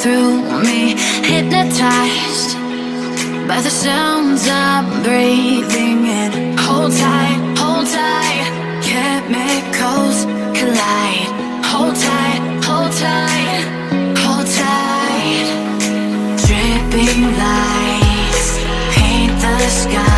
through me, hypnotized by the sounds I'm breathing in. Hold tight, chemicals collide. Hold tight, hold tight, hold tight. Dripping lights paint the sky.